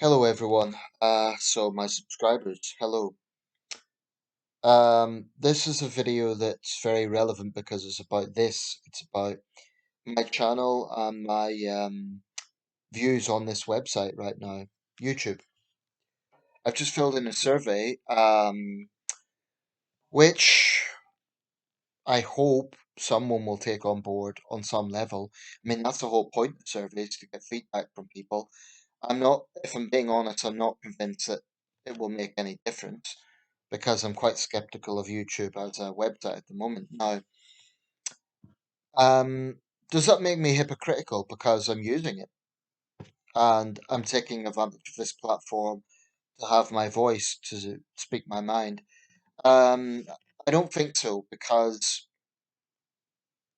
Hello everyone. So my subscribers, hello. This is a video that's very relevant because it's about this. It's about my channel and my views on this website right now, YouTube. I've just filled in a survey, which I hope someone will take on board on some level. I mean, that's the whole point of surveys, to get feedback from people. If I'm being honest, I'm not convinced that it will make any difference because I'm quite skeptical of YouTube as a website at the moment. Now, um, does that make me hypocritical because I'm using it and I'm taking advantage of this platform to have my voice to speak my mind? Um, I don't think so because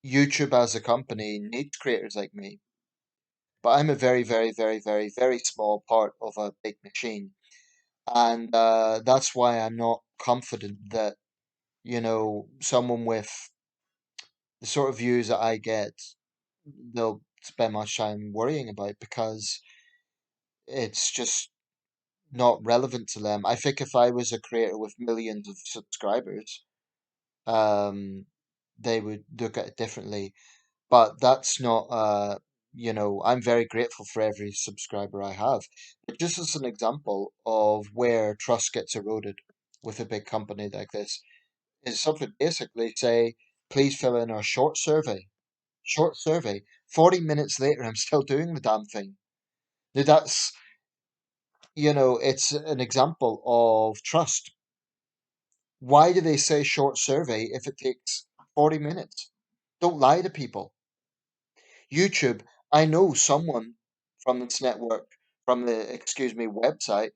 YouTube as a company needs creators like me, but I'm a very, very, very, very, very small part of a big machine. And that's why I'm not confident that, someone with the sort of views that I get, they'll spend much time worrying about because it's just not relevant to them. I think if I was a creator with millions of subscribers, um, they would look at it differently. But that's not, I'm very grateful for every subscriber I have. But just as an example of where trust gets eroded with a big company like this, is something basically say, please fill in our short survey. Short survey. 40 minutes later, I'm still doing the damn thing. Now it's an example of trust. Why do they say short survey if it takes 40 minutes? Don't lie to people. YouTube, I know someone from this network, from the, excuse me, website,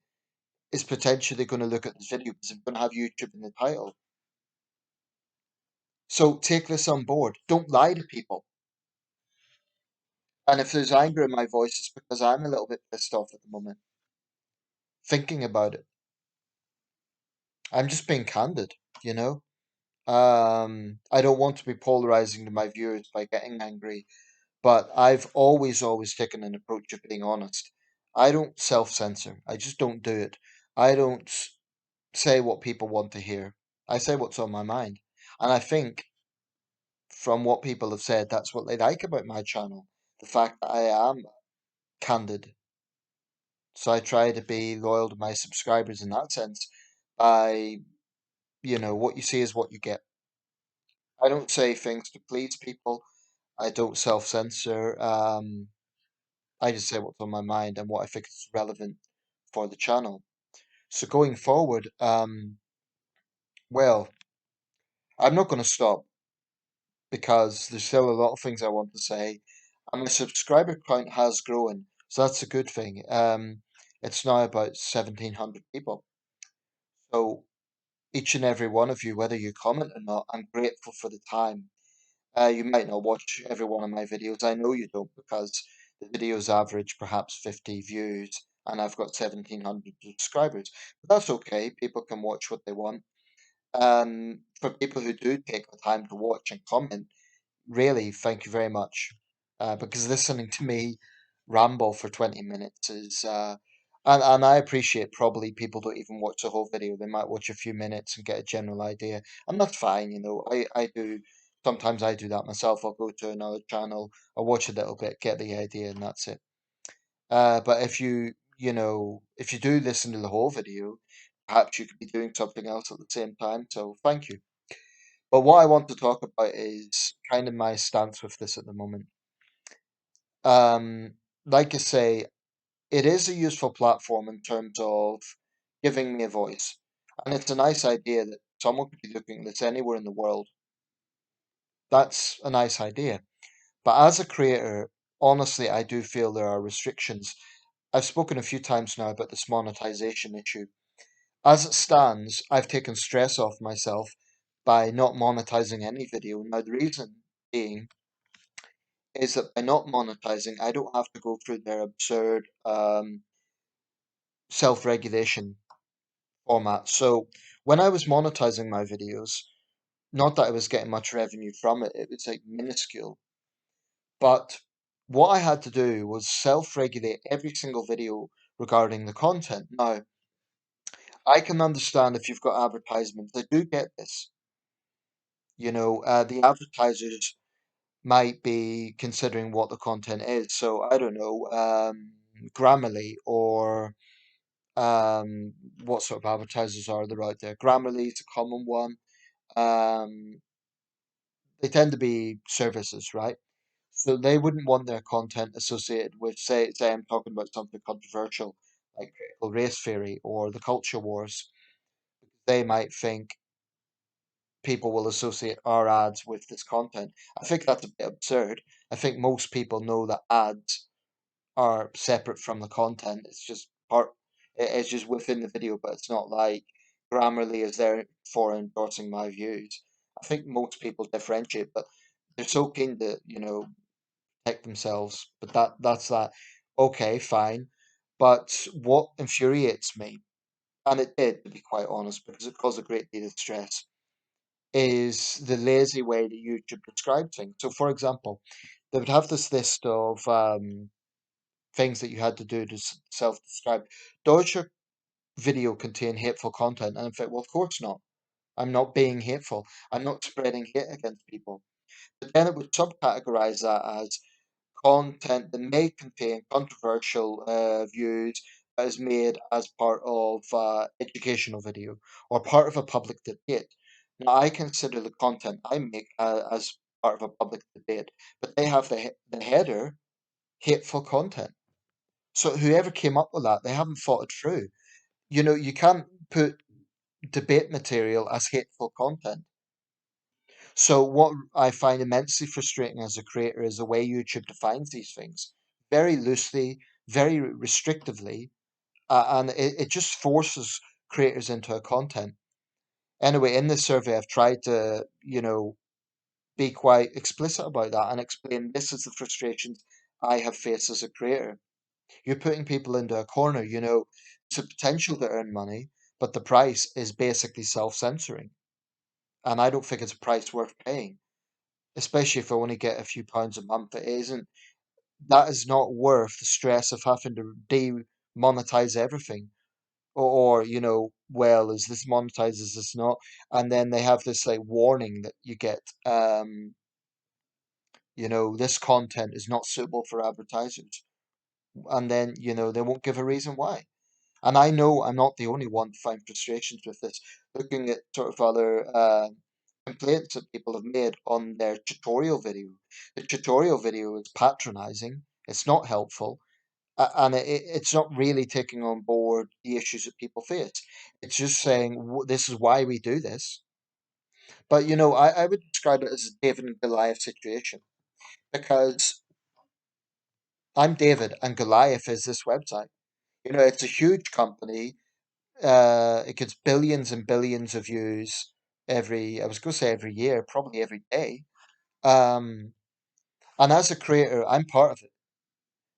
is potentially going to look at this video because I'm going to have YouTube in the title. So take this on board. Don't lie to people. And if there's anger in my voice, it's because I'm a little bit pissed off at the moment, thinking about it. I'm just being candid, you know? I don't want to be polarizing to my viewers by getting angry, but I've always taken an approach of being honest. I don't self-censor. I just don't do it. I don't say what people want to hear. I say what's on my mind. And I think from what people have said, that's what they like about my channel. The fact that I am candid. So I try to be loyal to my subscribers in that sense by, what you see is what you get. I don't say things to please people. I don't self-censor. I just say what's on my mind and what I think is relevant for the channel. So going forward, well, I'm not going to stop because there's still a lot of things I want to say, and my subscriber count has grown, so that's a good thing. It's now about 1,700 people. So each and every one of you, whether you comment or not, I'm grateful for the time. You might not watch every one of my videos. I know you don't because the videos average perhaps 50 views and I've got 1,700 subscribers. But that's okay. People can watch what they want. For people who do take the time to watch and comment, really, thank you very much. Because listening to me ramble for 20 minutes and I appreciate probably people don't even watch the whole video. They might watch a few minutes and get a general idea. And that's fine, I do, sometimes I do that myself. I'll go to another channel, I'll watch a little bit, get the idea, and that's it. But if you do listen to the whole video, perhaps you could be doing something else at the same time. So thank you. But what I want to talk about is kind of my stance with this at the moment. Um, like I say, it is a useful platform in terms of giving me a voice. And it's a nice idea that someone could be looking at this anywhere in the world. That's a nice idea. But as a creator, honestly, I do feel there are restrictions. I've spoken a few times now about this monetization issue. As it stands, I've taken stress off myself by not monetizing any video. Now, the reason being is that by not monetizing, I don't have to go through their absurd self-regulation format. So when I was monetizing my videos, not that I was getting much revenue from it, it was like minuscule. But what I had to do was self-regulate every single video regarding the content. Now, I can understand if you've got advertisements, they do get this. The advertisers might be considering what the content is. So I don't know, Grammarly or um, what sort of advertisers are there out there? Grammarly is a common one. Um, they tend to be services, right? So they wouldn't want their content associated with, say I'm talking about something controversial like critical race theory or the culture wars. They might think people will associate our ads with this content. I think that's a bit absurd. I think most people know that ads are separate from the content. It's just within the video, but it's not like Grammarly is there for endorsing my views. I think most people differentiate, but they're so keen to, protect themselves. But that's that. Okay, fine. But what infuriates me, and it did, to be quite honest, because it caused a great deal of stress, is the lazy way that YouTube describe things. So, for example, they would have this list of things that you had to do to self-describe. Does your video contain hateful content? And in fact, well, of course not. I'm not being hateful. I'm not spreading hate against people. But then it would subcategorize that as content that may contain controversial views that is made as part of educational video or part of a public debate. Now, I consider the content I make as part of a public debate, but they have the header hateful content. So whoever came up with that, they haven't thought it through. You can't put debate material as hateful content. So what I find immensely frustrating as a creator is the way YouTube defines these things very loosely, very restrictively, and it just forces creators into a content. Anyway, in this survey, I've tried to, be quite explicit about that and explain this is the frustrations I have faced as a creator. You're putting people into a corner, it's a potential to earn money, but the price is basically self-censoring. And I don't think it's a price worth paying, especially if I only get a few pounds a month. It isn't, that is not worth the stress of having to demonetize everything. Well, is this monetized, is this not? And then they have this like warning that you get, this content is not suitable for advertisers. And then, they won't give a reason why. And I know I'm not the only one to find frustrations with this. Looking at sort of other complaints that people have made on their tutorial video. The tutorial video is patronizing, it's not helpful, and it's not really taking on board the issues that people face. It's just saying, This is why we do this." But, I would describe it as a David and Goliath situation because I'm David and Goliath is this website. It's a huge company. It gets billions and billions of views I was going to say every year, probably every day. Um, and as a creator, I'm part of it.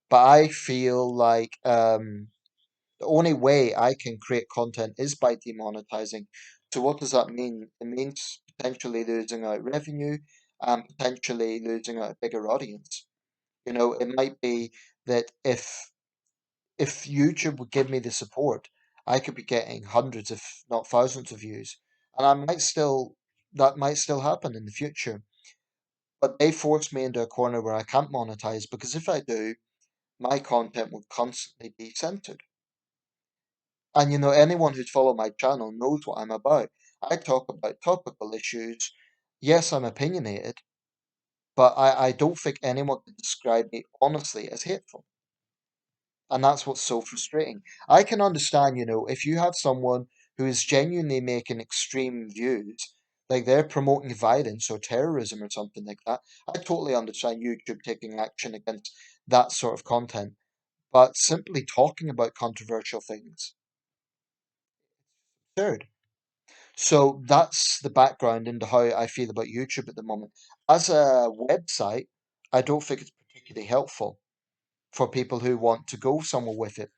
But I feel like the only way I can create content is by demonetizing. So what does that mean? It means potentially losing out revenue and potentially losing out a bigger audience. It might be that if YouTube would give me the support, I could be getting hundreds, if not thousands, of views, and that might still happen in the future. But they force me into a corner where I can't monetize because if I do, my content will constantly be censored. And anyone who's followed my channel knows what I'm about. I talk about topical issues. Yes, I'm opinionated, but I don't think anyone can describe me honestly as hateful. And that's what's so frustrating. I can understand, if you have someone who is genuinely making extreme views, like they're promoting violence or terrorism or something like that, I totally understand YouTube taking action against that sort of content. But simply talking about controversial things, third. So that's the background into how I feel about YouTube at the moment. As a website, I don't think it's particularly helpful for people who want to go somewhere with it.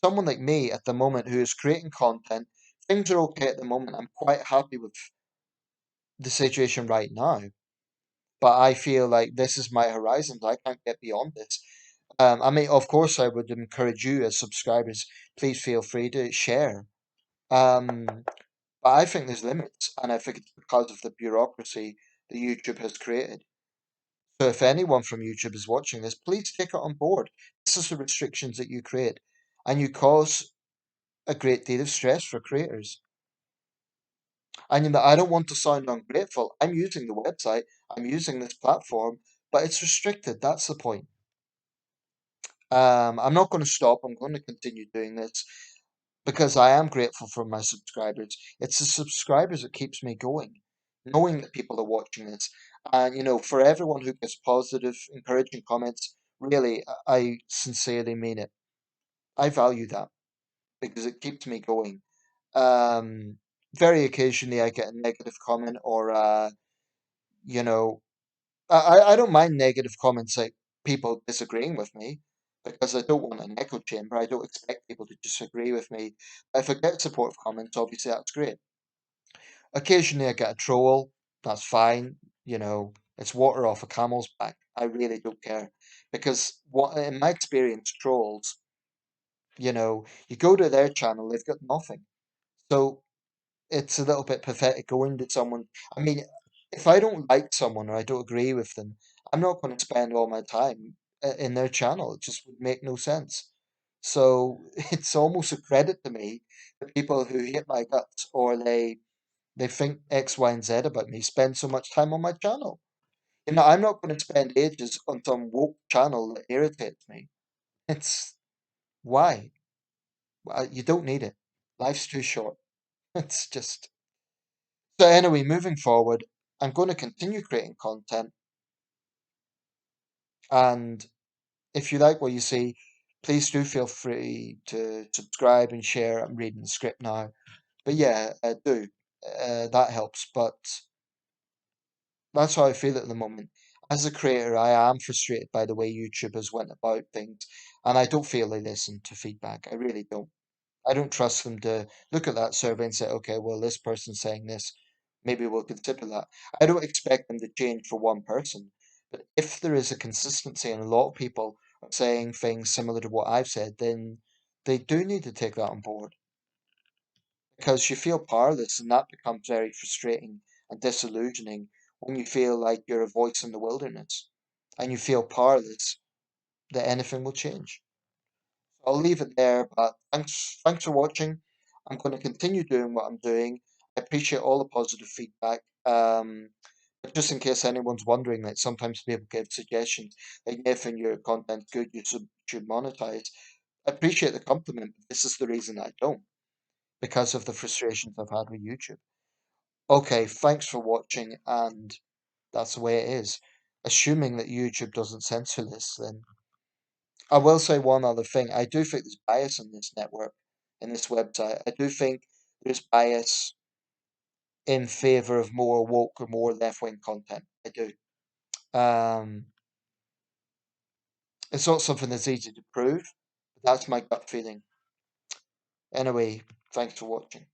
Someone like me at the moment who is creating content, things are okay at the moment. I'm quite happy with the situation right now, but I feel like this is my horizons. I can't get beyond this. I mean, of course, I would encourage you as subscribers, please feel free to share. Um, but I think there's limits, and I think it's because of the bureaucracy that YouTube has created. So if anyone from YouTube is watching this, please take it on board. This is the restrictions that you create, and you cause a great deal of stress for creators. And you know, I don't want to sound ungrateful. I'm using the website, I'm using this platform, but it's restricted. That's the point. I'm not going to stop. I'm going to continue doing this because I am grateful for my subscribers. It's the subscribers that keeps me going, knowing that people are watching this. And, you know, for everyone who gets positive, encouraging comments, really, I sincerely mean it. I value that because it keeps me going. Um, Very occasionally I get a negative comment or, you know, I don't mind negative comments like people disagreeing with me because I don't want an echo chamber. I don't expect people to disagree with me. If I get supportive comments, obviously that's great. Occasionally I get a troll, that's fine. You know, it's water off a camel's back. I really don't care because what in my experience, trolls, you know, you go to their channel, they've got nothing. So it's a little bit pathetic going to someone. I mean, if I don't like someone or I don't agree with them, I'm not going to spend all my time in their channel. It just would make no sense. So it's almost a credit to me that people who hate my guts or they think X, Y, and Z about me spend so much time on my channel. You know, I'm not going to spend ages on some woke channel that irritates me. It's why? You don't need it. Life's too short. It's just. So anyway, moving forward, I'm going to continue creating content, and if you like what you see, please do feel free to subscribe and share. I'm reading the script now, but yeah, do. That helps. But that's how I feel at the moment. As a creator, I am frustrated by the way YouTube has went about things, and I don't feel they listen to feedback. I really don't. I don't trust them to look at that survey and say, okay, well, this person's saying this. Maybe we'll consider that. I don't expect them to change for one person. But if there is a consistency and a lot of people are saying things similar to what I've said, then they do need to take that on board because you feel powerless and that becomes very frustrating and disillusioning when you feel like you're a voice in the wilderness and you feel powerless that anything will change. I'll leave it there, but thanks for watching. I'm going to continue doing what I'm doing. I appreciate all the positive feedback. But just in case anyone's wondering, like sometimes people give suggestions, like if in your content's good, you should monetize. I appreciate the compliment, but this is the reason I don't, because of the frustrations I've had with YouTube. Okay, thanks for watching, and that's the way it is. Assuming that YouTube doesn't censor this, then I will say one other thing. I do think there's bias in this network, in this website. I do think there's bias in favor of more woke or more left-wing content. I do. Um, it's not something that's easy to prove, but that's my gut feeling. Anyway, thanks for watching.